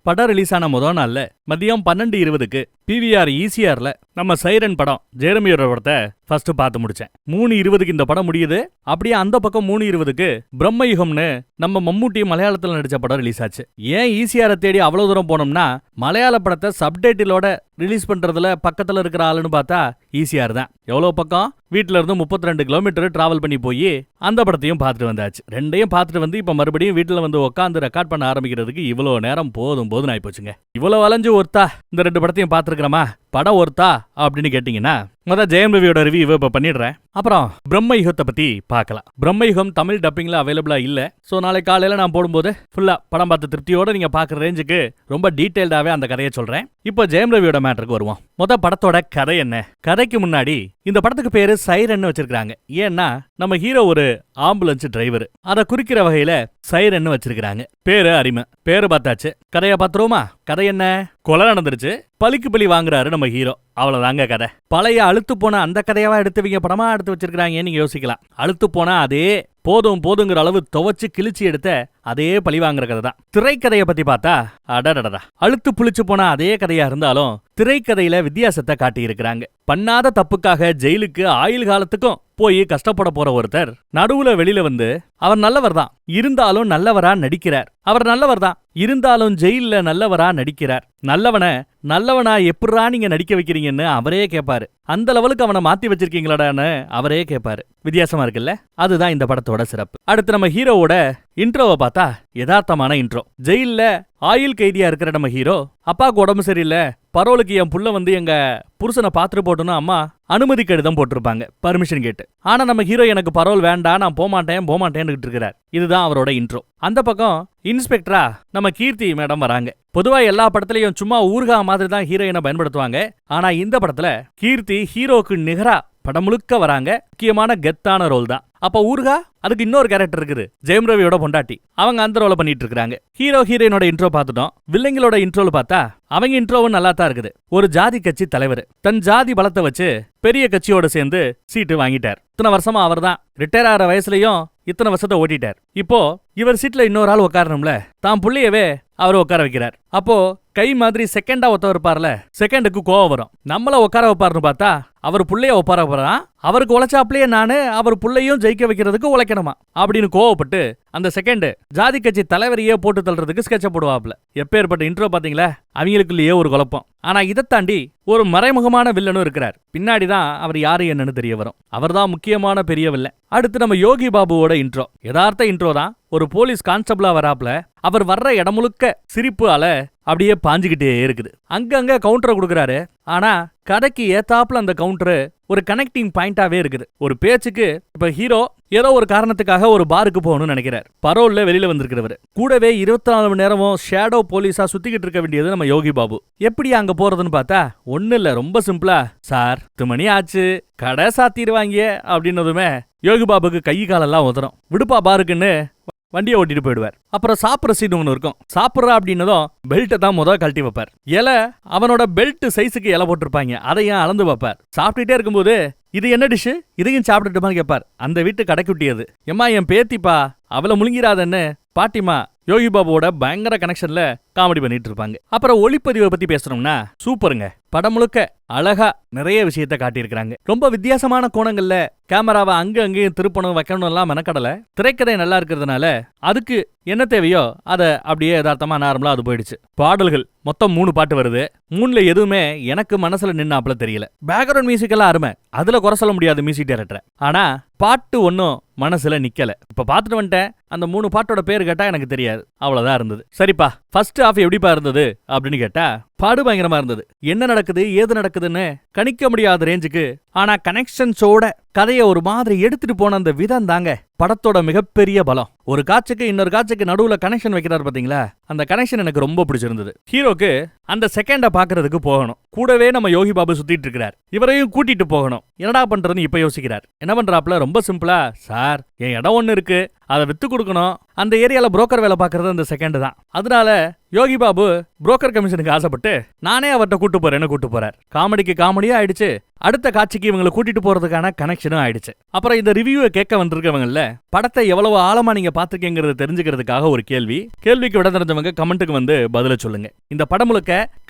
படம் ரிலீஸ் ஆன முதல் நாள்ல மதியம் 12:20க்கு PVR ECRல நம்ம சைரன் படம் ஜெரமியோட படத்தை ஃபர்ஸ்ட் பார்த்து முடிச்சேன். 3:20க்கு இந்த படம் முடியுது. அப்படியே அந்த பக்கம் 3:20க்கு பிரம்மயுகம்னு நம்ம மம்மூட்டி மலையாளத்துல நடிச்ச படம் ரிலீஸ் ஆச்சு. ஏன் ECR தேடி அவ்வளவு தூரம் போனோம்னா மலையாள படத்தை சப்டைட்டிலோட ரிலீஸ் பண்றதுல பக்கத்துல இருக்கிற ஆளுன்னு பார்த்தா ECR தான். எவ்வளவு பக்கம்? வீட்டுல இருந்து 32 கிலோமீட்டர் டிராவல் பண்ணி போய் அந்த படத்தையும் பார்த்துட்டு வந்தாச்சு. ரெண்டையும் பார்த்துட்டு வந்து இப்ப மறுபடியும் வீட்டுல வந்து உட்காந்து ரெக்கார்ட் பண்ண ஆரம்பிக்கிறதுக்கு இவ்வளவு நேரம் போதும் ஆயிப்போச்சுங்க. இவ்வளவு அலைஞ்சு ஒருத்தா இந்த 2 படத்தையும் பார்த்துருக்கிறோமா? படம் ஒருத்தா அப்படின்னு கேட்டீங்கன்னா முதல் ஜெயம் ரவியோட ரிவ்யூ இப்ப பண்ணிடுறேன். அப்புறம் பிரம்மயுகத்தை பத்தி பார்க்கலாம். பிரம்மயுகம் தமிழ் டப்பிங்ல அவைலபிளா இல்ல. சோ நாளை காலையில நான் போடும்போது ஃபுல்லா படம் பார்த்த திருப்தியோட நீங்க பாக்குற ரேஞ்சுக்கு ரொம்ப டீடைல்டாவே அந்த கதையை சொல்றேன். இப்போ ஜெயம் ரவியோட மேட்டருக்கு வருவோம். முதல் படத்தோட கதை என்ன? கதைக்கு முன்னாடி இந்த படத்துக்கு பேரு சைரன் வச்சிருக்காங்க. ஏன்னா நம்ம ஹீரோ ஒரு ஆம்புலன்ஸ் டிரைவர். அதை குறிக்கிற வகையில சைரன் வச்சிருக்காங்க. பேரு அரிமை. பேரு பார்த்தாச்சு. கதையை பார்த்துருவோமா? கதை என்ன? கொலை நடந்துருச்சு. பலிக்கு பலி வாங்குறாரு நம்ம ஹீரோ. அவ்வளவுதாங்க கதை. பழைய அழுத்து போன அந்த கதையாவா எடுத்துவீங்க படமா எடுத்து வச்சிருக்காங்க நீங்க யோசிக்கலாம். அழுத்து போனா அதே போதுங்கிற அளவு துவச்சு கிழிச்சு எடுத்த அதே பழி வாங்குற கதை தான். திரைக்கதையை பத்தி பார்த்தா அடடடா அழுத்து புளிச்சு போன அதே கதையா இருந்தாலும் திரைக்கதையில வித்தியாசத்தை காட்டி இருக்கிறாங்க. பண்ணாத தப்புக்காக ஜெயிலுக்கு ஆயுள் காலத்துக்கும் போய் கஷ்டப்பட போற ஒருத்தர் நடுவுல வெளியில வந்து அவர் நல்லவர் தான் இருந்தாலும் நல்லவரா நடிக்கிறார். அவர் நல்லவர் தான் இருந்தாலும் ஜெயில்ல நல்லவரா நடிக்கிறார். நல்லவனா எப்படா நீங்க நடிக்க வைக்கிறீங்கன்னு அவரே கேட்பாரு. அந்த லெவலுக்கு அவனை மாத்தி வச்சிருக்கீங்களாடான்னு அவரே கேட்பாரு. வித்தியாசமா இருக்குல்ல? அதுதான் இந்த படத்தோட சிறப்பு. அடுத்து நம்ம ஹீரோவோட இன்ட்ரோவை பார்த்தா யதார்த்தமான இன்ட்ரோ. ஜெயில்ல ஆயுள் கைதியா இருக்கிற நம்ம ஹீரோ அப்பாவுக்கு உடம்பு சரியில்லை, பரோலுக்கு என் புள்ள வந்து எங்க புருஷனை பாத்துட்டு போட்டோன்னு அம்மா அனுமதி கடிதம் போட்டிருப்பாங்க, பர்மிஷன் கேட்டு. ஆனா நம்ம ஹீரோ எனக்கு பரோல் வேண்டாம், நான் போமாட்டேன்னு இருக்கிறார். இதுதான் அவரோட இன்ட்ரோ. அந்த பக்கம் இன்ஸ்பெக்டரா நம்ம கீர்த்தி மேடம் வராங்க. பொதுவா எல்லா படத்துலயும் சும்மா ஊர்கா மாதிரி தான் ஹீரோயினை பயன்படுத்துவாங்க. ஆனா இந்த படத்துல கீர்த்தி ஹீரோக்கு நிகரா படம் முழுக்க வராங்க. முக்கியமான கெத்தான ரோல் தான். அப்ப ஊர்கா அதுக்கு இன்னொரு கேரக்டர் இருக்குது, ஜெயம் ரவியோட பொண்டாட்டி. அவங்க அந்த ரோல பண்ணிட்டு இருக்காங்க. ஹீரோ ஹீரோயினோட இன்ட்ரோ பார்த்துட்டோம். வில்லைங்களோட இன்ட்ரோல பார்த்தா அவங்க இன்ட்ரோவும் நல்லா தான் இருக்குது. ஒரு ஜாதி கட்சி தலைவர் தன் ஜாதி பலத்தை வச்சு பெரிய கட்சியோட சேர்ந்து சீட்டு வாங்கிட்டார். இத்தனை வருஷமா அவர் தான் ரிட்டையர் ஆகிற வயசுலயும் இத்தனை வருஷத்தை ஓட்டிட்டார். இப்போ இவர் சீட்ல இன்னொரு ஆள் உட்காரணும்ல, தான் புள்ளையவே அவர் உட்கார வைக்கிறார். அப்போ கை மாதிரி செகண்டா ஒத்த இருப்பார்ல, செகண்டுக்கு கோவம் வரும். நம்மள உட்கார வைப்பாருன்னு பார்த்தா அவர் புள்ளைய ஒப்பார போறான். அவருக்கு உழைச்சாப்லயே நானு அவர் புள்ளையும் ஜெயிக்க வைக்கிறதுக்கு உழைக்கணுமா அப்படின்னு கோவப்பட்டு அந்த செகண்ட் ஜாதி கட்சி தலைவரையே போட்டு தள்ளுறதுக்கு ஸ்கெட்ச போடுவாப்ல. எப்பேற்பட்ட இன்ட்ரோ பாத்தீங்களா? அவங்களுக்குள்ளேயே ஒரு குழப்பம். ஆனா இதை தாண்டி ஒரு மறைமுகமான வில்லனும் இருக்கிறார். பின்னாடிதான் அவர் யாரு என்னன்னு தெரிய வரும். அவர் தான் முக்கியமான பெரிய வில்லன். அடுத்து நம்ம யோகி பாபுவோட இன்ட்ரோ. யதார்த்த இன்ட்ரோ தான். ஒரு போலீஸ் கான்ஸ்டபிளா வராப்ல. அவர் வர்ற இடம் முழுக்க சிரிப்பு அலை அப்படியே பாஞ்சுக்கிட்டே இருக்குது. அங்கங்க கவுண்டரை கொடுக்குறாரு. ஆனா கதைக்கு ஏத்தாப்புல அந்த கவுண்டரு ஒரு கனெக்டிங் பாயிண்டாவே இருக்குது. ஒரு பேச்சுக்கு இப்ப ஹீரோ ஏதோ ஒரு காரணத்துக்காக ஒரு பாருக்கு போகணும்னு நினைக்கிறார். பரோல்ல வெளியில வந்திருக்கிறவர் கூடவே 24 மணி நேரமும் ஷேடோ போலீஸா சுத்திக்கிட்டு இருக்க வேண்டியது நம்ம யோகி பாபு. எப்படி அங்க போறதுன்னு பார்த்தா ஒண்ணு இல்ல, ரொம்ப சிம்பிளா, சார் 10 மணி ஆச்சு, கடை சாத்திடுவாங்க அப்படின்னதுமே யோகி பாபுக்கு கை காலெல்லாம் உதறும். விடுப்பா பாருக்குன்னு வண்டியை ஓட்டிட்டு போயிடுவார். அப்புறம் சாப்பிட்ற சீன் ஒன்று இருக்கும். சாப்பிட்றா அப்படின்னதும் பெல்ட்டை தான் முதல் கழட்டி வைப்பார். இலை அவனோட பெல்ட் சைஸுக்கு இலை போட்டிருப்பாங்க, அதையும் அளந்து வைப்பார். சாப்பிட்டுட்டே இருக்கும்போது இது என்ன டிஷ்ஷு, இதையும் சாப்பிட்டுட்டுமான்னு கேட்பார். அந்த வீட்டு கடைக்குட்டியது. எம்மா என் பேத்திப்பா, அவளை முழுங்கிறாதன்னு பாட்டிமா யோகி பாபுவோட பயங்கர கனெக்ஷன்ல காமெடி பண்ணிட்டு இருப்பாங்க. அப்புறம் ஒளிப்பதிவை பத்தி பேசணும்னா சூப்பருங்க. படம் முழுக்க அழகா நிறைய விஷயத்த காட்டியிருக்கிறாங்க. ரொம்ப வித்தியாசமான கோணங்கள்ல கேமராவை அங்கேயும் திருப்பணும் வைக்கணும் எல்லாம் மெனக்கடல. திரைக்கதை நல்லா இருக்கிறதுனால அதுக்கு என்ன தேவையோ அதை அப்படியே யதார்த்தமா நார்மலா அது போயிடுச்சு. பாடல்கள் மொத்தம் 3 பாட்டு வருது. 3ல எதுவுமே எனக்கு மனசுல நின்னாப்புல தெரியல. பேக்ரவுண்ட் மியூசிக் எல்லாம் அருமை, அதுல குறை சொல்ல முடியாது மியூசிக் டைரக்டர். ஆனா பாட்டு ஒன்னும் மனசுல நிக்கல. இப்ப பாத்துட்டு வந்துட்டேன். அந்த 3 பாட்டோட பேர் கேட்டா எனக்கு தெரியாது, அவ்வளவுதான் இருந்தது. சரிப்பா, ஃபர்ஸ்ட் ஹாஃப் எப்படிப்பா இருந்தது அப்படின்னு கேட்டா பாடு பயங்கரமா இருந்தது. என்ன நடக்குது ஏது நடக்குதுன்னு கணிக்க முடியாத ரேஞ்சுக்கு, ஆனா கனெக்ஷன்ஸோட கதையை ஒரு மாதிரி எடுத்துட்டு போன அந்த விதம் தாங்க படத்தோட மிகப்பெரிய பலம். ஒரு காட்சிக்கு இன்னொரு காட்சிக்கு நடுவுல கனெக்ஷன் வைக்கிறார் பாத்தீங்களா, அந்த கனெக்ஷன் எனக்கு ரொம்ப பிடிச்சிருந்தது. ஹீரோக்கு அந்த செகண்ட பாக்குறதுக்கு போகணும். கூடவே நம்ம யோகி பாபு சுத்திட்டு இருக்கிறார். இவரையும் கூட்டிட்டு போகணும். என்னடா பண்றதுன்னு இப்ப யோசிக்கிறார். என்ன பண்றாப்ல, ரொம்ப சிம்பிளா, சார் என் இடம் ஒண்ணு இருக்கு, அதை வித்து கொடுக்கணும். அந்த ஏரியால புரோக்கர் வேலை பாக்குறது அந்த செகண்ட் தான். அதனால யோகி பாபு புரோக்கர் கமிஷனுக்கு ஆசைப்பட்டு நானே அவர்கிட்ட கூட்டு போறார். காமெடிக்கு காமெடியா ஆயிடுச்சு. அடுத்த காட்சிக்கு இவங்களை கூட்டிட்டு போறதுக்கான கனெக்ஷனும் ஆயிடுச்சு. அப்புறம் இந்த ரிவ்யூவை கேட்க வந்திருக்கவங்கல்ல படத்தை எவ்வளவு ஆழமா நீங்க பாத்துக்கங்கிறத தெரிஞ்சுக்கிறதுக்காக ஒரு கேள்விக்கு விட தெரிஞ்சவங்க கமெண்ட்டுக்கு வந்து பதில சொல்லுங்க. இந்த படம் முழுக்க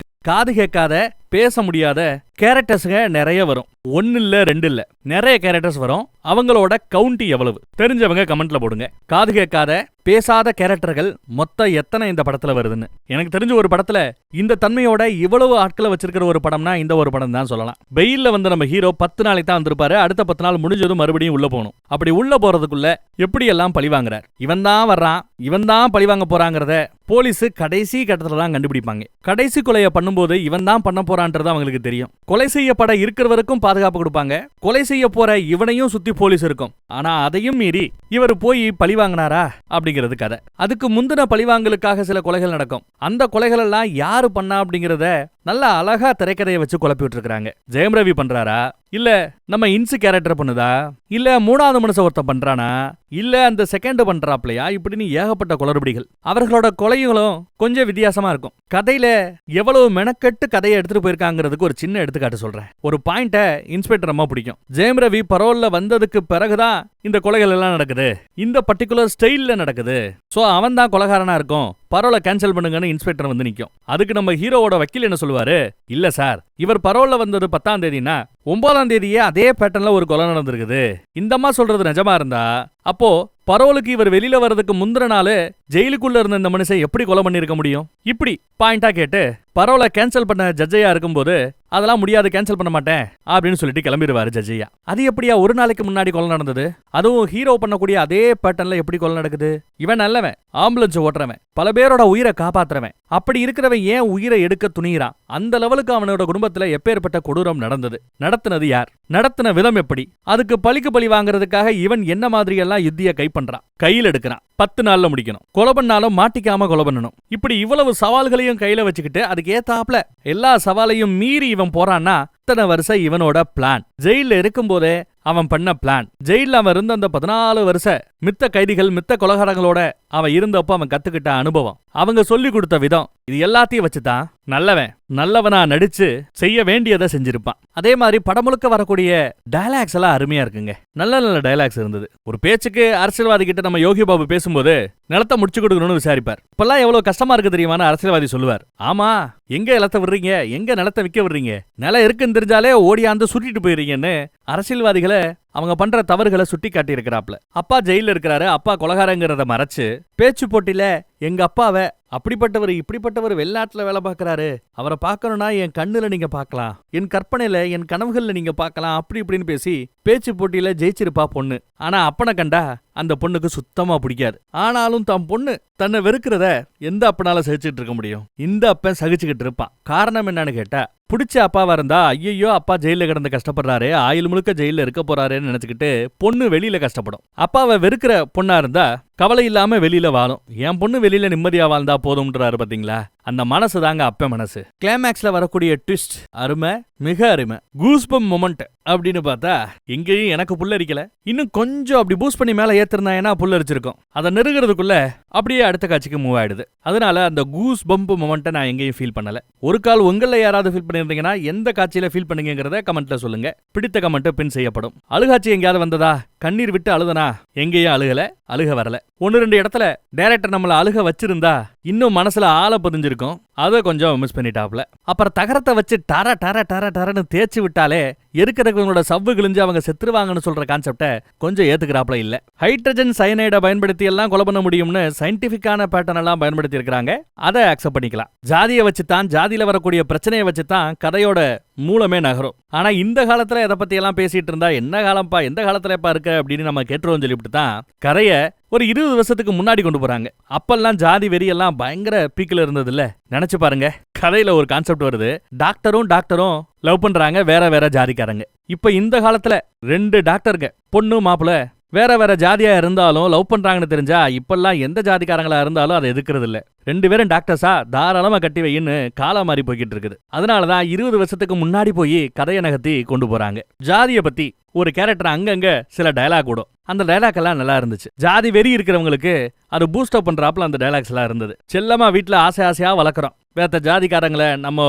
காது கேட்காத பேச முடியாத கேரக்டர்ஸுங்க நிறைய வரும். 1 இல்ல 2 இல்ல நிறைய கேரக்டர்ஸ் வரும். அவங்களோட கவுண்ட் எவ்வளவு தெரிஞ்சவங்க கமெண்ட்ல போடுங்க. காது கேட்காத பேசாத கேரக்டர்கள் மொத்தம் எத்தனை இந்த படத்துல வருதுன்னு. எனக்கு தெரிஞ்ச ஒரு படத்துல இந்த தன்மையோட இவ்வளவு ஆட்களை வச்சிருக்கிற ஒரு படம்னா இந்த ஒரு படம் தான் சொல்லலாம். வெயில்ல வந்து நம்ம ஹீரோ 10 நாளைக்கு தான் வந்திருப்பாரு. அடுத்த 10 நாள் முடிஞ்சதும் மறுபடியும் உள்ள போகணும். அப்படி உள்ள போறதுக்குள்ள எப்படி எல்லாம் பழி வாங்குறார். இவன் தான் வர்றான், இவன் தான் பழி வாங்க போறாங்கிறத போலீஸ் கடைசி கட்டத்துல தான் கண்டுபிடிப்பாங்க. கடைசி கொலையை பண்ணும்போது இவன் தான் பண்ண போறான்றது அவங்களுக்கு தெரியும். கொலை செய்யப்பட இருக்கிறவருக்கும் பாதுகாப்பு கொடுப்பாங்க. கொலை செய்ய போற இவனையும் சுத்தி போலீஸ் இருக்கும். ஆனா அதையும் மீறி இவர் போய் பழி வாங்கினாரா அப்படிங்கிறது கதை. அதுக்கு முந்தின பழிவாங்கலுக்காக சில கொலைகள் நடக்கும். அந்த கொலைகள் எல்லாம் யாரு பண்ணா அப்படிங்கறத நல்ல அழகா திரைக்கதையை வச்சு குழப்பி விட்டுருக்காங்க. ஜெயம் ரவி பண்றாரா, இல்ல நம்ம இன்சு கேரக்டர் பண்ணுதா, இல்ல 3வது மனுஷ ஒருத்தன் பண்றானா, இல்ல அந்த செகண்ட் பண்றாப்லையா, இப்படின்னு ஏகப்பட்ட குளறுபடிகள். அவர்களோட கொலைகளும் கொஞ்சம் வித்தியாசமா இருக்கும். கதையில எவ்வளவு மெனக்கெட்டு கதையை எடுத்துட்டு போயிருக்காங்கிறதுக்கு ஒரு சின்ன எடுத்துக்காட்டு சொல்றேன். ஒரு பாயிண்ட இன்ஸ்பெக்டர் ரொம்ப பிடிக்கும். ஜெயம் ரவி பரோல்ல வந்ததுக்கு பிறகுதான் இந்த கொலைகள் எல்லாம் நடக்குது. இந்த பர்டிகுலர் ஸ்டைல்ல நடக்குது. சோ அவன் தான் கொலைகாரனா இருக்கும். பரோலை கேன்சல் பண்ணுங்கன்னு இன்ஸ்பெக்டர் வந்து நிக்கும். அதுக்கு நம்ம ஹீரோவோட வக்கீல் என்ன சொல்லுவாரு, இல்ல சார் இவர் பரோல்ல வந்தது 10ஆம் தேதினா 9ஆம் தேதியே அதே பேட்டர்ன்ல ஒரு கொலை நடந்திருக்குது. இந்தம்மா சொல்றது நிஜமா இருந்தா அப்போ பரோலுக்கு இவர் வெளியில வர்றதுக்கு முந்தின நாள் ஜெயிலுக்குள்ள இருந்த இந்த மனுஷன் எப்படி கொலை பண்ணிருக்க முடியும்? இப்படி பாயிண்டா கேட்டு பரோலை கேன்சல் பண்ண ஜட்ஜையா இருக்கும்போது அதெல்லாம் முடியாது, கேன்சல் பண்ண மாட்டேன் அப்படின்னு சொல்லிட்டு கிளம்பிடுவாரு ஜட்ஜையா. அது எப்படியா ஒரு நாளைக்கு முன்னாடி கொலை நடந்தது, அதுவும் ஹீரோ பண்ணக்கூடிய அதே பேட்டர்ன்ல எப்படி கொலை நடக்குது? இவன் நல்லவன், ஆம்புலன்ஸ் ஓட்டுறவன், பல பேரோட உயிரை காப்பாத்துறவன். அப்படி இருக்கிறவன் ஏன் உயிரை எடுக்க துணிகிறான்? அந்த லெவலுக்கு அவனோட குடும்பத்துல எப்பேற்பட்ட கொடூரம் நடந்தது? நடத்தினது யார்? நடத்தின விதம் எப்படி? அதுக்கு பழிக்கு பழி வாங்குறதுக்காக இவன் என்ன மாதிரி எல்லாம் யுத்திய கை பண்றான், கையில் எடுக்கிறான். 10 நாள்ல முடிக்கணும். கொலை பண்ணாலும் மாட்டிக்காம கொலை பண்ணணும். இப்படி இவ்வளவு சவால்களையும் கையில வச்சுக்கிட்டு அதுக்கு ஏத்தாப்ல எல்லா சவாலையும் மீறி இவன் போறான்னா இத்தனை வருஷம் இவனோட பிளான். ஜெயில இருக்கும் போதே அவன் பண்ண பிளான். ஜெயில அவன் இருந்த அந்த 14 வருஷம் மித்த கைதிகள் மித்த கொலைகாரங்களோட அவன் இருந்தப்போ அவன் கத்துக்கிட்ட அனுபவம், அவங்க சொல்லி கொடுத்த விதம், இது எல்லாத்தையும் வச்சுதான் நல்லவனா நடிச்சு செய்ய வேண்டியதை செஞ்சிருப்பான். அதே மாதிரி படம் முழுக்க வரக்கூடிய டயலாக்ஸ் எல்லாம் அருமையா இருக்குங்க. நல்ல நல்ல டயலாக்ஸ் இருந்தது. ஒரு பேச்சுக்கு அரசியல்வாதி கிட்ட நம்ம யோகி பாபு பேசும்போது நிலத்தை முடிச்சு கொடுக்கணும்னு விசாரிப்பார். இப்பெல்லாம் எவ்வளவு கஷ்டமா இருக்கு தெரியுமான்னு அரசியல்வாதி சொல்லுவார். ஆமா, எங்க நிலத்தை விடுறீங்க, எங்க நிலத்தை விற்க விடுறீங்க, நிலம் இருக்குன்னு தெரிஞ்சாலே ஓடியாந்து சுட்டிட்டு போயிருங்கன்னு அரசியல்வாதிகளை அவங்க பண்ற தவறுகளை சுட்டி காட்டி இருக்கிறாப்ல. அப்பா ஜெயில இருக்கிறாரு, அப்பா கொலகாரங்கிறத மறைச்சு பேச்சு போட்டியில எங்க அப்பாவை அப்படிப்பட்டவர் இப்படிப்பட்டவர் வெளிநாட்டுல வேலை பார்க்கறாரு, அவரை பார்க்கணும்னா என் கண்ணுல நீங்க பார்க்கலாம், என் கற்பனையில என் கனவுகள்ல நீங்க பார்க்கலாம், அப்படி இப்படின்னு பேசி பேச்சு போட்டியில ஜெயிச்சிருப்பா பொண்ணு. ஆனா அப்பனை கண்டா அந்த பொண்ணுக்கு சுத்தமா பிடிக்காது. ஆனாலும் தம் பொண்ணு தன்னை வெறுக்கிறத எந்த அப்பனால சகிச்சுட்டு இருக்க முடியும்? இந்த அப்பன் சகிச்சுக்கிட்டு இருப்பான். காரணம் என்னன்னு கேட்டா, பிடிச்ச அப்பாவா இருந்தா ஐயோ அப்பா ஜெயில கிடந்து கஷ்டப்படுறாரு, ஆயுள் முழுக்க ஜெயில இருக்க போறாருன்னு நினைச்சுக்கிட்டு பொண்ணு வெளியில கஷ்டப்படும். அப்பாவை வெறுக்கிற பொண்ணா இருந்தா கவலை இல்லாம வெளியில வாழும். என் பொண்ணு வெளியில நிம்மதியா வாழ்ந்தா போதும்ன்றாரு பாத்தீங்களா? அந்த மனசு தாங்க அப்ப மனசு. கிளைமேக்ஸ்ல வரக்கூடிய ட்விஸ்ட் அருமை, மிக அருமை. கூஸ்பம் மொமெண்ட் அப்படின்னு பார்த்தா எங்கேயும் எனக்கு புல்லரிக்கல. இன்னும் கொஞ்சம் அப்படி பூஸ்ட் பண்ணி மேல ஏத்திருந்தாங்கன்னா புல்லரிச்சிருக்கும். அதை நெருங்கிறதுக்குள்ள அப்படியே அடுத்த காட்சிக்கு மூவ் ஆயிடுது. அதனால அந்த கூஸ் பம்ப் மொமெண்ட்டை நான் எங்கேயும் ஃபீல் பண்ணல. ஒரு கால் உங்கள யாராவது ஃபீல் பண்ணிருந்தீங்கன்னா எந்த காட்சியில ஃபீல் பண்ணீங்கிறத கமெண்ட்ல சொல்லுங்க. பிடித்த கமெண்ட் பின் செய்யப்படும். அழுகாட்சி எங்கேயாவது வந்ததா? கண்ணீர் விட்டு அழுதனா? எங்கேயும் அழுக வரல. 1-2 இடத்துல டைரக்டர் நம்மள அழுக வச்சிருந்தா இன்னும் மனசுல ஆழ பதிஞ்சிருக்கும். அதை கொஞ்சம் மிஸ் பண்ணிட்டாப்ல. அப்புறம் தகரத்தை வச்சு டர டர டர டரன்னு தேய்ச்சி விட்டாலே இருக்கிறவங்களோட சவ்வு கிழிஞ்சு அவங்க செத்துருவாங்கன்னு சொல்ற கான்செப்டை கொஞ்சம் ஏத்துக்கிறாப்ல இல்ல. ஹைட்ரஜன் சயனைடை பயன்படுத்தி எல்லாம் கொலை பண்ண முடியும்னு சயின்டிபிக்கான பேட்டர்ன் எல்லாம் பயன்படுத்தி இருக்கிறாங்க. அதை அக்செப்ட் பண்ணிக்கலாம். ஜாதியை வச்சுதான், ஜாதியில வரக்கூடிய பிரச்சனையை வச்சுதான் கதையோட மூலமே நகரும். ஆனா இந்த காலத்துல எதை பத்தி எல்லாம் பேசிட்டு இருந்தா என்ன காலம்ப்பா, எந்த காலத்துலப்பா இருக்க அப்படின்னு நம்ம கேட்டுருவோம் சொல்லிவிட்டு தான் கரைய ஒரு 20 வருஷத்துக்கு முன்னாடி கொண்டு போறாங்க. அப்பெல்லாம் ஜாதி வெறி எல்லாம் பயங்கர பீக்கில் இருந்தது இல்ல. நினைச்சு பாருங்க, கதையில ஒரு கான்செப்ட் வருது. டாக்டரும் லவ் பண்றாங்க, வேற வேற ஜாதிக்காரங்க. இப்ப இந்த காலத்துல 2 டாக்டருங்க, பொண்ணு மாப்பிள்ள வேற வேற ஜாதியா இருந்தாலும் லவ் பண்றாங்கன்னு தெரிஞ்சா இப்பெல்லாம் எந்த ஜாதிக்காரங்களா இருந்தாலும் அதை எதுக்குறது இல்ல. 2 பேரும் டாக்டர்ஸா தாராளமா கட்டி வையின்னு காலா மாறி போய்கிட்டு இருக்குது. அதனாலதான் 20 வருஷத்துக்கு முன்னாடி போய் கதையை நகர்த்தி கொண்டு போறாங்க. ஜாதியை பத்தி ஒரு கேரக்டர் அங்கங்க சில டயலாக் விடும். அந்த டயலாக் எல்லாம் நல்லா இருந்துச்சு. ஜாதி வெறி இருக்கிறவங்களுக்கு அது பூஸ்ட் அப் பண்றாப்புல அந்த டயலாக்ஸ் எல்லாம் இருந்தது. செல்லமா வீட்டுல ஆசை ஆசையா வளர்க்குறோம். வேத்த ஜாதிக்காரங்களை நம்ம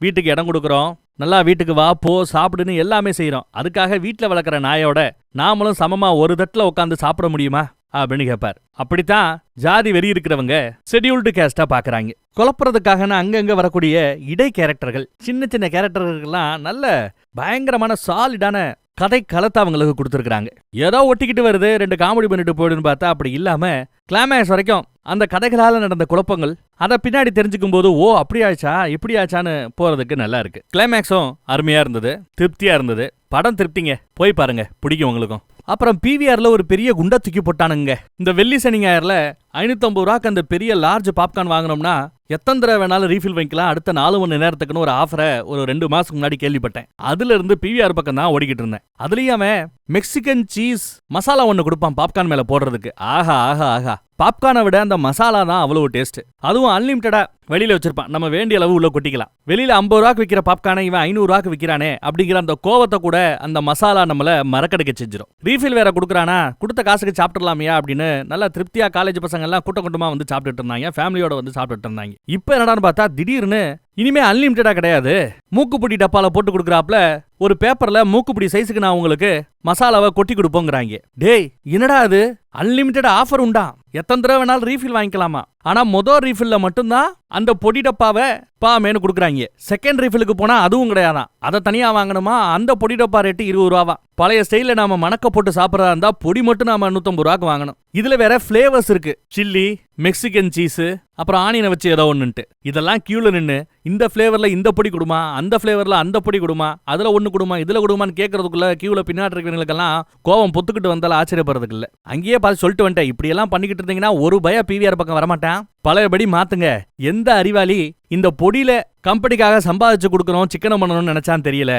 வீட்டுக்கு இடம் கொடுக்குறோம். நல்லா வீட்டுக்கு வா போ சாப்பிடுன்னு எல்லாமே செய்யறோம். அதுக்காக வீட்டுல வளர்க்குற நாயோட நாமளும் சமமா ஒரு தட்டுல உட்காந்து சாப்பிட முடியுமா அப்படின்னு கேட்பார். அப்படித்தான் ஜாதி வெறி இருக்கிறவங்க ஷெட்யூல்டு கேஸ்டா பாக்குறாங்க. குழப்பறதுக்காக அங்கங்க வரக்கூடிய இடை கேரக்டர்கள், சின்ன சின்ன கேரக்டர்கள்லாம் நல்ல பயங்கரமான சாலிடான கதை களத்தை அவங்களுக்கு கொடுத்துருக்காங்க. ஏதோ ஒட்டிக்கிட்டு வருது 2 காமெடி பண்ணிட்டு போயிடுன்னு பார்த்தா அப்படி இல்லாம கிளைமேக்ஸ் வரைக்கும் அந்த கதைகளால நடந்த குழப்பங்கள் அதை பின்னாடி தெரிஞ்சுக்கும் போது ஓ அப்படி ஆச்சா இப்படி ஆச்சான்னு போறதுக்கு நல்லா இருக்கு. கிளைமேக்ஸும் அருமையா இருந்தது, திருப்தியா இருந்தது. படம் திருப்திங்க, போய் பாருங்க, பிடிக்கும் உங்களுக்கும். அப்புறம் பிவிஆர்ல ஒரு பெரிய குண்டை தூக்கி போட்டானுங்க. இந்த வெள்ளி சனி ஞாயிறுல 550 ரூபாய்க்கு அந்த பெரிய லார்ஜ் பாப்கார்ன் வாங்கினோம்னா எத்தனை தடவை வேணாலும் ரீஃபில் வாங்கிக்கலாம். அடுத்த 4 மணி நேரத்துக்குன்னு ஒரு ஆஃபரை ஒரு 2 மாசத்துக்கு முன்னாடி கேள்விப்பட்டேன். அதுல இருந்து பிவிஆர் பக்கம் தான் ஓடிக்கிட்டு இருந்தேன். அதுலயும் அவன் மெக்சிகன் சீஸ் மசாலா ஒன்னு கொடுப்பான் பாப்கார்ன் மேல போடுறதுக்கு. ஆஹா ஆஹா ஆஹா, பாப்கார்னை விட அந்த மசாலா தான் அவ்வளவு டேஸ்ட். அதுவும் அன்லிமிட்டடா வெளியில வச்சிருப்பான். நம்ம வேண்டிய அளவு உள்ள கொட்டிக்கலாம். வெளியில 50 ரூபாய்க்கு விற்கிற பாப்கார்னை இவன் 500 ரூபாய்க்கு விற்கிறானே அப்படிங்கிற அந்த கோவத்தை கூட அந்த மசாலா நம்மள மறக்கடிக்க செஞ்சிடும். ரீஃபில் வேற கொடுக்குறானா, கொடுத்த காசுக்கு சாப்பிட்டுலாமியா அப்படின்னு நல்லா திருப்தியா காலேஜ் பசங்க எல்லாம் கூட்டமா வந்து சாப்பிட்டுட்டு இருந்தாங்க. ஃபேமிலியோட வந்து சாப்பிட்டுட்டு இருந்தாங்க. இப்ப என்னடான்னு பார்த்தா திடீர்னு இனிமே அன்லிமிட்டடா கிடையாது, மூக்குப்பிடி டப்பால போட்டு கொடுக்குறாப்ல ஒரு பேப்பர்ல மூக்குப்பிடி சைஸுக்கு நான் உங்களுக்கு மசாலாவை கொட்டி கொடுப்போங்கிறாங்க. டேய் என்னடா அது, அன்லிமிட்டட் ஆஃபர் உண்டா, எத்தனை தடவை வேணாலும் ரீஃபில் வாங்கிக்கலாமா. ஆனா மொதல் ரீஃபில்ல மட்டும்தான் அந்த பொடி டப்பாவை பாமேனு கொடுக்குறாங்க. செகண்ட் ரீஃபிலுக்கு போனா அதுவும் கிடையாதான், அதை தனியா வாங்கணுமா. அந்த பொடி டப்பா ரேட்டு 20 ரூபாவா. பழைய ஸ்டைல நாம மணக்க போட்டு சாப்பிடறதா இருந்தா பொடி மட்டும் நாம 150 ரூபாய்க்கு வாங்கணும். இதுல வேற பிளேவர்ஸ் இருக்கு, சில்லி, மெக்சிகன் சீஸ், அப்புறம் ஆனியனை வச்சு ஏதோ ஒண்ணுன்ட்டு. இதெல்லாம் கியூல நின்னு இந்த பிளேவர்ல இந்த பொடி கொடுமா, அந்த பிளேவர்ல அந்த பொடி கொடுமா, அதுல ஒண்ணு கொடுமா, இதுல கொடுமான்னு கேட்கறதுக்குள்ள கியூல பின்னாடி இருக்கிறவங்களுக்கெல்லாம் கோவம் பொத்துக்கிட்டு வந்தாலும் ஆச்சரியப்படுறதுக்கு இல்ல. அங்கேயே பார்த்து சொல்லிட்டு வந்துட்டேன், இப்படி எல்லாம் பண்ணிக்கிட்டு இருந்தீங்கன்னா ஒரு பய பிவிஆர் பக்கம் வரமாட்டான். பழையபடி மாத்துங்க. எந்த அறிவாளி இந்த பொடியில கம்பெனிக்காக சம்பாதிச்சு கொடுக்கறோம் சிக்கனம் பண்ணணும்னு நினைச்சான்னு தெரியல.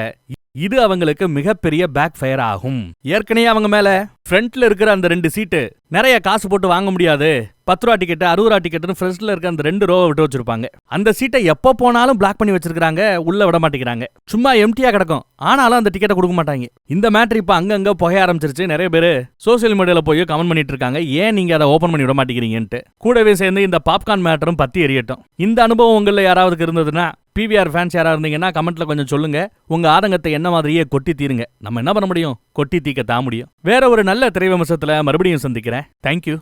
இது அவங்களுக்கு மிகப்பெரிய பேக் ஃபயர் ஆகும். ஏற்கனவே அவங்க மேல ஃப்ரண்ட்ல இருக்கிற அந்த 2 சீட்டு நிறைய காசு போட்டு வாங்க முடியாது, 10 ரூபா டிக்கெட் 60 ரூபா டிக்கெட்னு ஃப்ரண்ட்ல இருக்க அந்த 2 ரோவை விட்டு வச்சிருப்பாங்க. அந்த சீட்டை எப்போ போனாலும் பிளாக் பண்ணி வச்சிருக்காங்க, உள்ள விட மாட்டேங்கிறாங்க. சும்மா எம்டியா கிடக்கும், ஆனாலும் அந்த டிக்கெட்டை கொடுக்க மாட்டாங்க. இந்த மேட்டர் இப்ப அங்கங்க புகைய ஆரம்பிச்சிருச்சு. நிறைய பேர் சோசியல் மீடியால போய் கமெண்ட் பண்ணிட்டு இருக்காங்க, ஏன் நீங்க அதை ஓபன் பண்ணி விட மாட்டேங்கிறீங்கன்ட்டு. கூடவே சேர்ந்து இந்த பாப்கார்ன் மேட்டரும் பத்தி எரியட்டும். இந்த அனுபவம் உங்கள யாராவது இருந்ததுன்னா, பிவிஆர் ஃபேன்ஸ் யாரா இருந்தீங்கன்னா கமெண்ட்ல கொஞ்சம் சொல்லுங்க. உங்க ஆதங்கத்தை என்ன மாதிரியே கொட்டி தீருங்க. நம்ம என்ன பண்ண முடியும், கொட்டி தீக்க தான் முடியும். வேற ஒரு நல்ல திரை விமர்சனத்துல மறுபடியும் சந்திக்கிறேன். தேங்க்யூ.